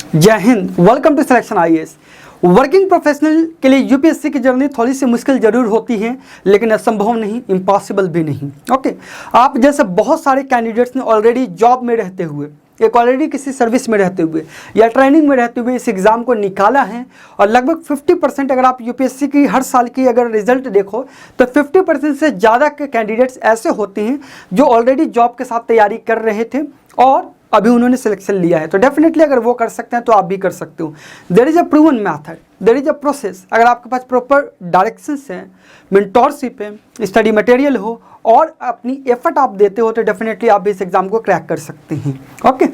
जय हिंद, welcome to selection IAS. Working professional के लिए यूपीएससी की जर्नी थोड़ी सी मुश्किल जरूर होती है, लेकिन असंभव नहीं, इम्पॉसिबल भी नहीं। ओके, आप जैसे बहुत सारे कैंडिडेट्स ने ऑलरेडी जॉब में रहते हुए, एक ऑलरेडी किसी सर्विस में रहते हुए या ट्रेनिंग में रहते हुए इस एग्ज़ाम को निकाला है, और लगभग 50% अगर आप यूपीएससी की हर साल की अगर रिजल्ट देखो तो 50% से ज़्यादा के कैंडिडेट्स ऐसे होते हैं जो ऑलरेडी जॉब के साथ तैयारी कर रहे थे और अभी उन्होंने सिलेक्शन लिया है। तो डेफिनेटली अगर वो कर सकते हैं तो आप भी कर सकते हो। There is a proven method, there is a process. अगर आपके पास प्रॉपर डायरेक्शंस हैं, मेंटोरशिप है, स्टडी मटेरियल हो और अपनी एफर्ट आप देते हो तो डेफिनेटली आप भी इस एग्जाम को क्रैक कर सकते हैं। ओके,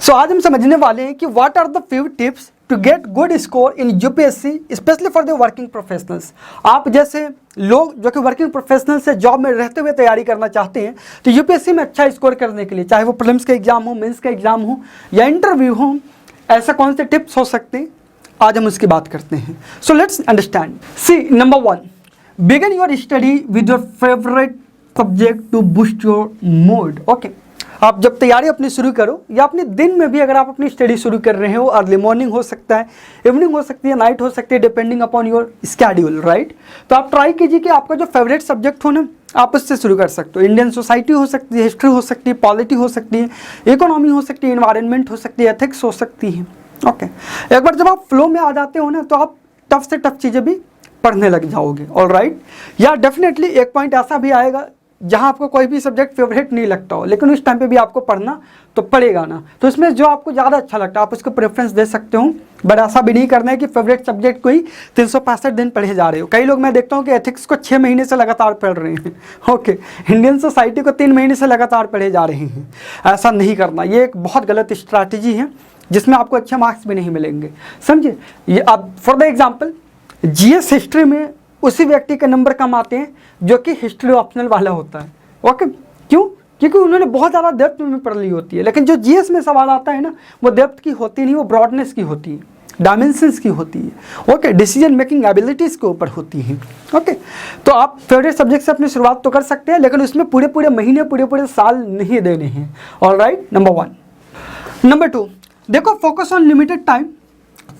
सो आज हम समझने वाले हैं कि what are the few tips to get good score in UPSC specially for the working professionals. आप जैसे लोग जो कि वर्किंग प्रोफेशनल से जॉब में रहते हुए तैयारी करना चाहते हैं तो यूपीएससी में अच्छा स्कोर करने के लिए, चाहे वो प्रीलिम्स का एग्जाम हो, मेंस का एग्जाम हो या इंटरव्यू हो, ऐसा कौन से टिप्स हो सकते हैं, आज हम उसकी बात करते हैं। So let's understand. See, number 1, begin your study with your favourite subject to boost your mood. Okay, आप जब तैयारी अपनी शुरू करो या अपने दिन में भी अगर आप अपनी स्टडी शुरू कर रहे हो, अर्ली मॉर्निंग हो सकता है, इवनिंग हो सकती है, नाइट हो सकती है, depending upon your schedule, right. तो आप ट्राई कीजिए कि आपका जो फेवरेट सब्जेक्ट हो ना, आप उससे शुरू कर सकते हो। इंडियन सोसाइटी हो सकती है, हिस्ट्री हो सकती है, पॉलिटी हो सकती है, इकोनॉमी हो सकती है, इन्वायरमेंट हो सकती है, एथिक्स हो सकती है। ओके, एक बार जब आप फ्लो में आ जाते हो ना तो आप टफ से टफ चीज़ें भी पढ़ने लग जाओगे। ऑलराइट, या डेफिनेटली एक पॉइंट ऐसा भी आएगा जहाँ आपको कोई भी सब्जेक्ट फेवरेट नहीं लगता हो, लेकिन उस टाइम पे भी आपको पढ़ना तो पड़ेगा ना। तो इसमें जो आपको ज़्यादा अच्छा लगता है आप उसको प्रेफरेंस दे सकते हो, बट ऐसा भी नहीं करना है कि फेवरेट सब्जेक्ट को ही 365 दिन पढ़े जा रहे हो। कई लोग मैं देखता हूँ कि एथिक्स को 6 महीने से लगातार पढ़ रहे हैं। ओके, इंडियन सोसाइटी को 3 महीने से लगातार पढ़े जा रहे हैं। ऐसा नहीं करना, ये एक बहुत गलत स्ट्रैटेजी है जिसमें आपको अच्छे मार्क्स भी नहीं मिलेंगे, समझे। ये अब for the example, GS history में उसी व्यक्ति के नंबर कम आते हैं जो कि हिस्ट्री ऑप्शनल वाला होता है। ओके, क्यों? क्योंकि उन्होंने बहुत ज़्यादा डेप्थ में पढ़ ली होती है। लेकिन जो जीएस में सवाल आता है ना, वो डेप्थ की होती नहीं, वो ब्रॉडनेस की होती है, डायमेंशंस की होती है। ओके, डिसीजन मेकिंग एबिलिटीज़ के ऊपर होती हैं। ओके, तो आप फेवरेट सब्जेक्ट से अपनी शुरुआत तो कर सकते हैं, लेकिन उसमें पूरे पूरे महीने, पूरे पूरे साल नहीं देने हैं। Alright, number 1। नंबर 2, देखो, focus on limited time,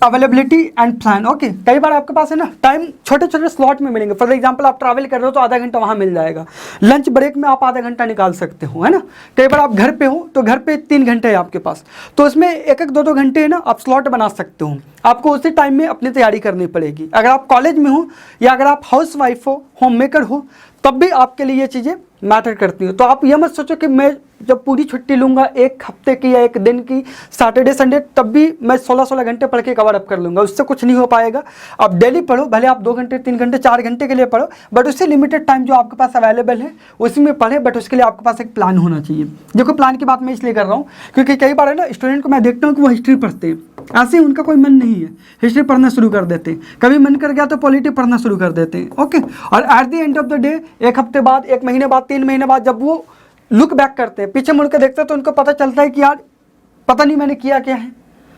availability and plan. Okay, कई बार आपके पास है ना टाइम छोटे छोटे स्लॉट में मिलेंगे। फॉर एग्जांपल, आप ट्रैवल कर रहे हो तो आधा घंटा वहाँ मिल जाएगा, लंच ब्रेक में आप आधा घंटा निकाल सकते हो, है ना। कई बार आप घर पे हो तो घर पे 3 घंटे है आपके पास, तो उसमें 1-2 घंटे है ना आप स्लॉट बना सकते हो। आपको उसी टाइम में अपनी तैयारी करनी पड़ेगी। अगर आप कॉलेज में हो या अगर आप हाउस वाइफ हो, होम मेकर हो, तब भी आपके लिए ये चीज़ें मैटर करती हो। तो आप ये मत सोचो कि मैं जब पूरी छुट्टी लूँगा 1 हफ्ते की या 1 दिन की, सैटरडे संडे, तब भी मैं 16-16 घंटे पढ़ के कवर अप कर लूँगा। उससे कुछ नहीं हो पाएगा। आप डेली पढ़ो, भले आप 2 घंटे, 3 घंटे, 4 घंटे के लिए पढ़ो, बट उससे लिमिटेड टाइम जो आपके पास अवेलेबल है उसी में पढ़े। बट उसके लिए आपके पास एक प्लान होना चाहिए। देखो, प्लान की बात मैं इसलिए कर रहा हूँ क्योंकि कई बार है ना स्टूडेंट को मैं देखता हूँ कि वो हिस्ट्री पढ़ते हैं, ऐसे ही उनका कोई मन नहीं है, हिस्ट्री पढ़ना शुरू कर देते हैं। कभी मन कर गया तो पॉलिटी पढ़ना शुरू कर देते हैं। ओके, और at the end of the day 1 हफ्ते बाद, 1 महीने बाद, 3 महीने बाद जब वो लुक बैक करते हैं, पीछे मुड़ के देखते हैं, तो उनको पता चलता है कि यार पता नहीं मैंने किया क्या है।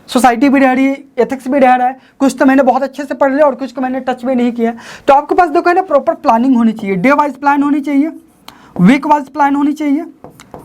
सोसाइटी भी रह रही है, एथिक्स भी रह रहा है, कुछ तो मैंने बहुत अच्छे से पढ़ लिया और कुछ को मैंने टच भी नहीं किया। तो आपके पास देखो है ना प्रॉपर प्लानिंग होनी चाहिए, डे वाइज प्लान होनी चाहिए, वीक वाइज प्लान होनी चाहिए,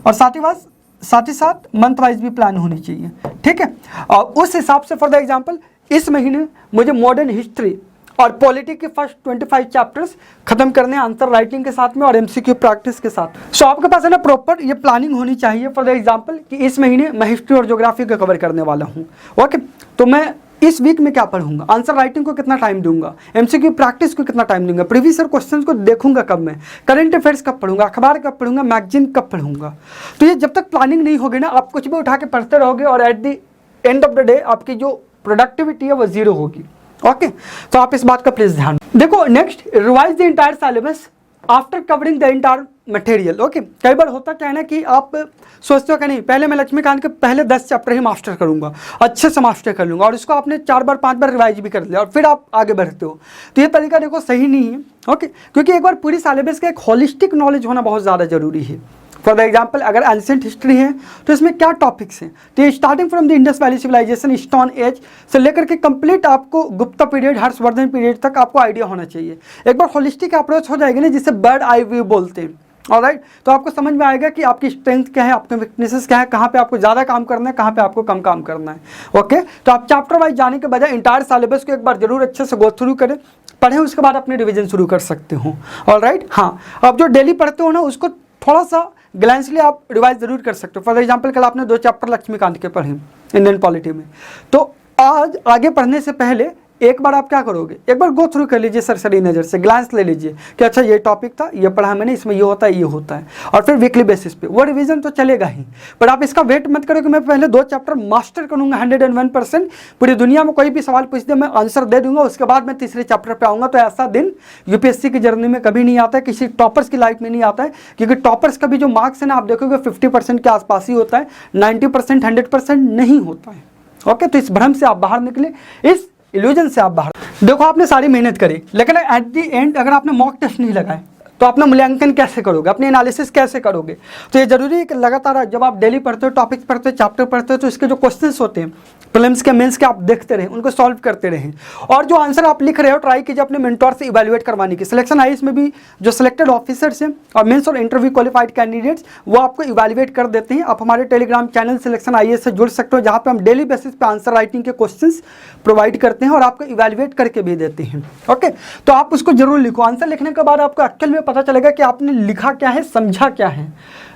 और साथ ही साथ मंथ वाइज भी प्लान होनी चाहिए। ठीक है, और उस हिसाब से फॉर द एग्जाम्पल इस महीने मुझे मॉडर्न हिस्ट्री और पॉलिटी के फर्स्ट 25 चैप्टर्स खत्म करने हैं आंसर राइटिंग के साथ में और एमसीक्यू प्रैक्टिस के साथ। सो आपके पास है ना प्रॉपर ये प्लानिंग होनी चाहिए। फॉर द एग्जांपल कि इस महीने मैं हिस्ट्री और ज्योग्राफी को कवर करने वाला हूँ। ओके, तो मैं इस वीक में क्या पढ़ूंगा, आंसर राइटिंग को कितना टाइम दूंगा, एमसीक्यू प्रैक्टिस को कितना टाइम दूंगा, प्रीवियस ईयर क्वेश्चंस को देखूंगा कब मैं, करंट अफेयर्स कब पढ़ूंगा, अखबार कब पढ़ूंगा, मैगजीन कब पढ़ूंगा। तो ये जब तक प्लानिंग नहीं होगी ना, आप कुछ भी उठा के पढ़ते रहोगे और at the end of the day आपकी जो प्रोडक्टिविटी है वो 0 होगी। ओके, तो आप इस बात का प्लीज ध्यान देखो। Next, revise the entire syllabus after covering the entire material. Okay, कई बार होता क्या है ना कि आप सोचते हो कि नहीं पहले मैं लक्ष्मीकांत के पहले 10 चैप्टर ही मास्टर करूंगा, अच्छे से मास्टर कर लूंगा, और इसको आपने 4 बार 5 बार रिवाइज भी कर लिया और फिर आप आगे बढ़ते हो। तो ये तरीका देखो सही नहीं है। ओके, क्योंकि एक बार पूरी सिलेबस का एक होलिस्टिक नॉलेज होना बहुत ज़्यादा जरूरी है। फॉर द एग्जाम्पल, अगर एंशिएंट हिस्ट्री है तो इसमें क्या टॉपिक्स हैं, तो ये starting from the Indus valley civilisation, stone age से लेकर के कंप्लीट आपको गुप्ता पीरियड, हर्षवर्धन पीरियड तक आपको आइडिया होना चाहिए। एक बार होलिस्टिक अप्रोच हो जाएगी ना, जिसे बर्ड आई व्यू बोलते हैं, ऑलराइट, तो आपको समझ में आएगा कि आपकी स्ट्रेंथ क्या है, आपके वीकनेसेस क्या है, कहाँ पे आपको ज़्यादा काम करना है, कहाँ पे आपको कम काम करना है। ओके, तो आप चैप्टर वाइज जाने के बजाय इंटायर सिलेबस को एक बार जरूर अच्छे से गो थ्रू करें, पढ़ें, उसके बाद अपने रिवीजन शुरू कर सकते हो। ऑलराइट, हाँ, अब जो डेली पढ़ते हो ना उसको थोड़ा सा ग्लैंसली आप रिवाइज जरूर कर सकते हो। फॉर एग्जाम्पल कल आपने 2 चैप्टर लक्ष्मीकांत के पढ़े इंडियन पॉलिटी में, तो आज आगे पढ़ने से पहले एक बार आप क्या करोगे, एक बार गो थ्रू कर लीजिए, सरसरी नज़र से ग्लांस ले लीजिए कि अच्छा ये टॉपिक था, ये पढ़ा मैंने, इसमें ये होता है, ये होता है, और फिर वीकली बेसिस पे वो रिवीजन तो चलेगा ही। पर आप इसका वेट मत करो कि मैं पहले 2 चैप्टर मास्टर करूंगा 101%, पूरी दुनिया में कोई भी सवाल पूछ दे मैं आंसर दे दूंगा, उसके बाद मैं तीसरे चैप्टर पर आऊँगा। तो ऐसा दिन यूपीएससी की जर्नी में कभी नहीं आता है, किसी टॉपर्स की लाइफ में नहीं आता है, क्योंकि टॉपर्स का भी जो मार्क्स है ना आप देखोगे 50% के आसपास ही होता है, 90% 100% नहीं होता है। ओके, तो इस भ्रम से आप बाहर निकले, इस इल्यूजन से आप बाहर। देखो आपने सारी मेहनत करी, लेकिन एट दी एंड अगर आपने मॉक टेस्ट नहीं लगाए तो अपना मूल्यांकन कैसे करोगे, अपनी एनालिसिस कैसे करोगे। तो ये जरूरी है कि लगातार जब आप डेली पढ़ते हो, टॉपिक पढ़ते हो, चैप्टर पढ़ते हो, तो इसके जो क्वेश्चंस होते हैं प्रीलिम्स के, मेंस के, आप देखते रहें, उनको सॉल्व करते रहें, और जो आंसर आप लिख रहे हो ट्राई कीजिए अपने मेंटोर से इवैल्यूएट करवाने की। सिलेक्शन आईएएस में भी जो सिलेक्टेड ऑफिसर्स हैं और मेंस और इंटरव्यू क्वालिफाइड कैंडिडेट्स वो आपको इवैल्यूएट कर देते हैं। आप हमारे टेलीग्राम चैनल सिलेक्शन आईएएस से जुड़ सकते हो, जहाँ पे हम डेली बेसिस पे आंसर राइटिंग के क्वेश्चंस प्रोवाइड करते हैं और आपको इवैल्यूएट करके भी देते हैं। ओके, तो आप उसको जरूर लिखो। आंसर लिखने के बाद आपको एक्चुअल में पता चलेगा कि आपने लिखा क्या है, समझा क्या है।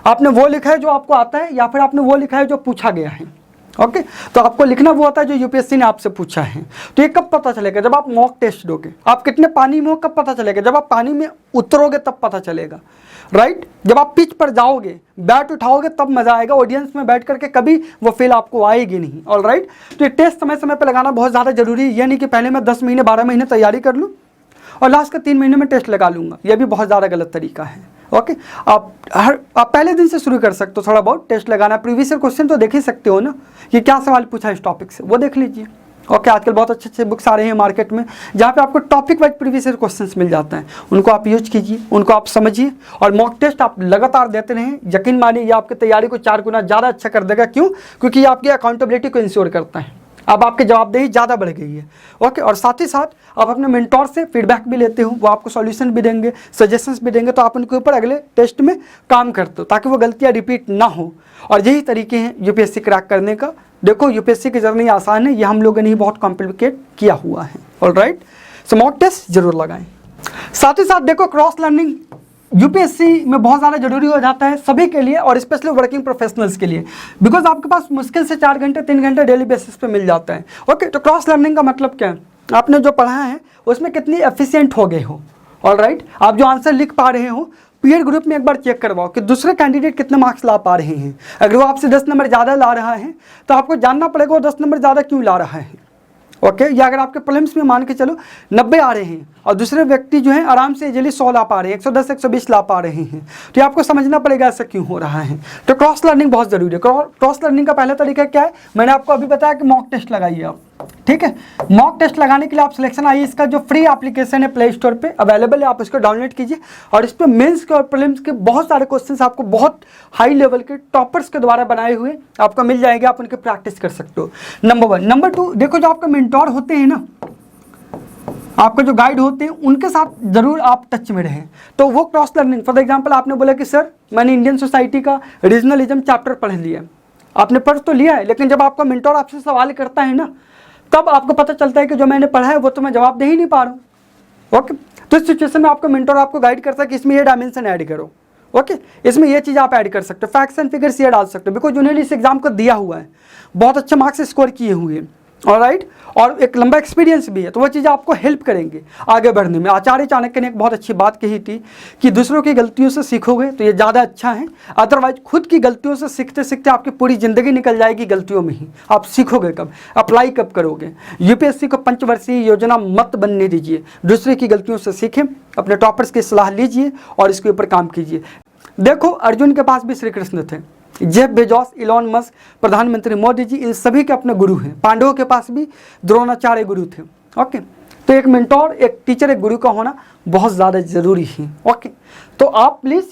आपने वो लिखा है जो आपको आता है, या फिर आपने वो लिखा है जो पूछा गया है। ओके, तो आपको लिखना वो होता है जो यूपीएससी ने आपसे पूछा है। तो ये कब पता चलेगा, जब आप मॉक टेस्ट दोगे। आप कितने पानी में हो कब पता चलेगा, जब आप पानी में उतरोगे तब पता चलेगा, राइट। जब आप पिच पर जाओगे, बैट उठाओगे, तब मजा आएगा। ऑडियंस में बैठ करके कभी वो फील आपको आएगी नहीं। ऑलराइट, तो ये टेस्ट समय समय पर लगाना बहुत ज़्यादा जरूरी है। ये नहीं कि पहले मैं 10 महीने 12 महीने तैयारी कर लूँ और लास्ट के 3 महीने में टेस्ट लगा लूँगा, यह भी बहुत ज़्यादा गलत तरीका है। ओके, आप पहले दिन से शुरू कर सकते हो थोड़ा बहुत टेस्ट लगाना। प्रीवियस ईयर क्वेश्चन तो देख ही सकते हो ना कि क्या सवाल पूछा है इस टॉपिक से, वो देख लीजिए। ओके, आजकल बहुत अच्छे अच्छे बुक्स आ रहे हैं मार्केट में, जहाँ पे आपको topic wise previous year questions मिल जाता है। उनको आप यूज कीजिए, उनको आप समझिए, और मॉक टेस्ट आप लगातार देते रहें। यकीन मानिए ये आपकी तैयारी को 4 गुना ज़्यादा अच्छा कर देगा। क्यों? क्योंकि ये आपकी अकाउंटेबिलिटी को इंश्योर करता है। अब आपकी जवाबदेही ज़्यादा बढ़ गई है। ओके, और साथ ही साथ आप अपने मेंटोर से फीडबैक भी लेते हो, वो आपको सॉल्यूशन भी देंगे, सजेशंस भी देंगे, तो आप उनके ऊपर अगले टेस्ट में काम करते हो ताकि वो गलतियाँ रिपीट ना हो। और यही तरीके हैं यूपीएससी क्रैक करने का। देखो यूपीएससी की जर्नी आसान है, ये हम लोगों ने ही बहुत कॉम्प्लिकेट किया हुआ है। ऑलराइट, सो मॉक टेस्ट जरूर लगाएं। साथ ही साथ देखो क्रॉस लर्निंग यूपीएससी में बहुत ज़्यादा जरूरी हो जाता है सभी के लिए, और स्पेशली वर्किंग प्रोफेशनल्स के लिए, बिकॉज आपके पास मुश्किल से 4 घंटे 3 घंटे डेली बेसिस पे मिल जाता है। ओके, तो क्रॉस लर्निंग का मतलब क्या है, आपने जो पढ़ा है उसमें कितनी एफिशिएंट हो गए हो। ऑलराइट, आप जो आंसर लिख पा रहे हो, पीयर ग्रुप में एक बार चेक करवाओ कि दूसरे कैंडिडेट कितने मार्क्स ला पा रहे हैं। अगर वो आपसे 10 नंबर ज़्यादा ला रहा है तो आपको जानना पड़ेगा वो 10 नंबर ज़्यादा क्यों ला रहा है। ओके, या अगर आपके प्रीलिम्स में मान के चलो 90 आ रहे हैं और दूसरे व्यक्ति जो है आराम से इजीली 100 ला पा रहे हैं, 110 120 ला पा रहे हैं, तो ये आपको समझना पड़ेगा ऐसा क्यों हो रहा है। तो क्रॉस लर्निंग बहुत ज़रूरी है। क्रॉस लर्निंग का पहला तरीका क्या है, मैंने आपको अभी बताया कि मॉक टेस्ट लगाइए आप। ठीक है, मॉक टेस्ट लगाने के लिए आप सिलेक्शन आइए, इसका जो फ्री एप्लीकेशन है प्ले स्टोर पे अवेलेबल है, आप इसको डाउनलोड कीजिए, और इस पर मेंस के और प्रीलिम्स के बहुत सारे क्वेश्चंस आपको बहुत हाई लेवल के टॉपर्स के द्वारा बनाए हुए आपको मिल जाएंगे, आप उनकी प्रैक्टिस कर सकते हो। नंबर 1। नंबर 2, देखो जो आपका मेंटोर होते हैं ना, आपके जो गाइड होते हैं, उनके साथ जरूर आप टच में रहें। तो वो क्रॉस लर्निंग, फॉर एग्जांपल आपने बोला कि सर मैंने इंडियन सोसाइटी का रीजनलिज्म चैप्टर पढ़ लिया, आपने पढ़ तो लिया है, लेकिन जब आपका मेंटोर आपसे सवाल करता है ना, तब आपको पता चलता है कि जो मैंने पढ़ा है वो तो मैं जवाब दे ही नहीं पा रहा हूँ। ओके, तो इस सिचुएशन में आपका मेंटोर आपको गाइड करता है कि इसमें ये डायमेंशन ऐड करो। ओके, इसमें ये चीज़ आप ऐड कर सकते हो, फैक्ट्स एंड फिगर्स ये डाल सकते हो, बिकॉज उन्होंने इस एग्जाम को दिया हुआ है, बहुत अच्छे मार्क्स स्कोर किए हुए हैं। ऑलराइट, और एक लंबा एक्सपीरियंस भी है, तो वो चीज़ें आपको हेल्प करेंगे आगे बढ़ने में। आचार्य चाणक्य ने एक बहुत अच्छी बात कही थी कि दूसरों की गलतियों से सीखोगे तो ये ज़्यादा अच्छा है, अदरवाइज खुद की गलतियों से सीखते सीखते आपकी पूरी ज़िंदगी निकल जाएगी गलतियों में ही। आप सीखोगे कब, अप्लाई कब करोगे। यूपीएससी को पंचवर्षीय योजना मत बनने दीजिए, दूसरे की गलतियों से सीखें, अपने टॉपर्स की सलाह लीजिए और इसके ऊपर काम कीजिए। देखो अर्जुन के पास भी श्री कृष्ण थे, जेफ बेजोस, इलॉन मस्क, प्रधानमंत्री मोदी जी, इन सभी के अपने गुरु हैं। पांडवों के पास भी द्रोणाचार्य गुरु थे। ओके, तो एक मेंटोर, एक टीचर, एक गुरु का होना बहुत ज़्यादा ज़रूरी है। ओके, तो आप प्लीज़,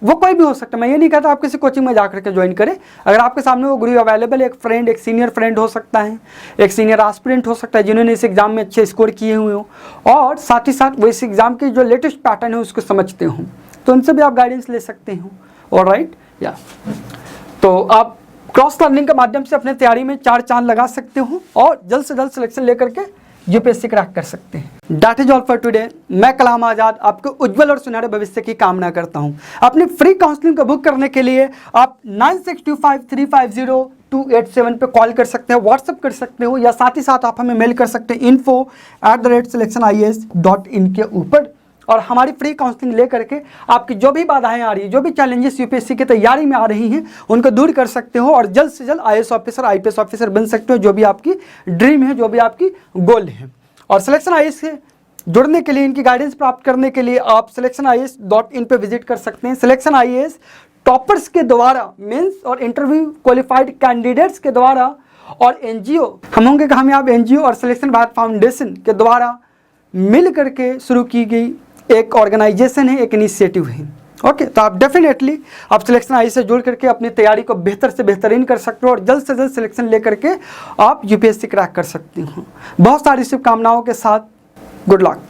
वो कोई भी हो सकता है, मैं ये नहीं कहता आप किसी कोचिंग में जाकर के ज्वाइन करें। अगर आपके सामने वो गुरु अवेलेबल है, एक फ्रेंड, एक सीनियर फ्रेंड हो सकता है, एक सीनियर एस्पिरेंट हो सकता है जिन्होंने इस एग्जाम में अच्छे स्कोर किए हुए हो, और साथ ही साथ वो इस एग्जाम के जो लेटेस्ट पैटर्न है उसको समझते हो, तो उनसे भी आप गाइडेंस ले सकते हो। ऑलराइट, या तो आप क्रॉस लर्निंग के माध्यम से अपने तैयारी में 4 चांद लगा सकते हो और जल्द से जल्द सिलेक्शन लेकर के यूपीएससी क्रैक कर सकते हैं। That is all for today. मैं कलाम आजाद आपको उज्जवल और सुनहरे भविष्य की कामना करता हूं। अपनी फ्री काउंसलिंग को बुक करने के लिए आप 9625350287 पे कॉल कर सकते हैं, व्हाट्सएप कर सकते हो, या साथ ही साथ आप हमें मेल कर सकते हैं info@selectionias.in के ऊपर। और हमारी फ्री काउंसलिंग ले करके आपकी जो भी बाधाएं आ रही है, जो भी चैलेंजेस यूपीएससी की तैयारी में आ रही हैं, उनको दूर कर सकते हो और जल्द से जल्द आईएएस ऑफिसर, आईपीएस ऑफिसर बन सकते हो, जो भी आपकी ड्रीम है, जो भी आपकी गोल है। और सिलेक्शन आईएएस से जुड़ने के लिए, इनकी गाइडेंस प्राप्त करने के लिए आप selectionias.in पे विजिट कर सकते हैं। सिलेक्शन आईएएस टॉपर्स के द्वारा, मेंस और इंटरव्यू क्वालिफाइड कैंडिडेट्स के द्वारा और एनजीओ, हम होंगे कामयाब एनजीओ और सिलेक्शन भारत फाउंडेशन के द्वारा मिल करके शुरू की गई एक ऑर्गेनाइजेशन है, एक इनिशिएटिव है। ओके, तो आप डेफिनेटली आप सिलेक्शन आईएएस से जुड़ करके अपनी तैयारी को बेहतर से बेहतरीन कर सकते हो और जल्द से जल्द सिलेक्शन लेकर के आप यूपीएससी क्रैक कर सकते हो। बहुत सारी शुभकामनाओं के साथ, गुड लक।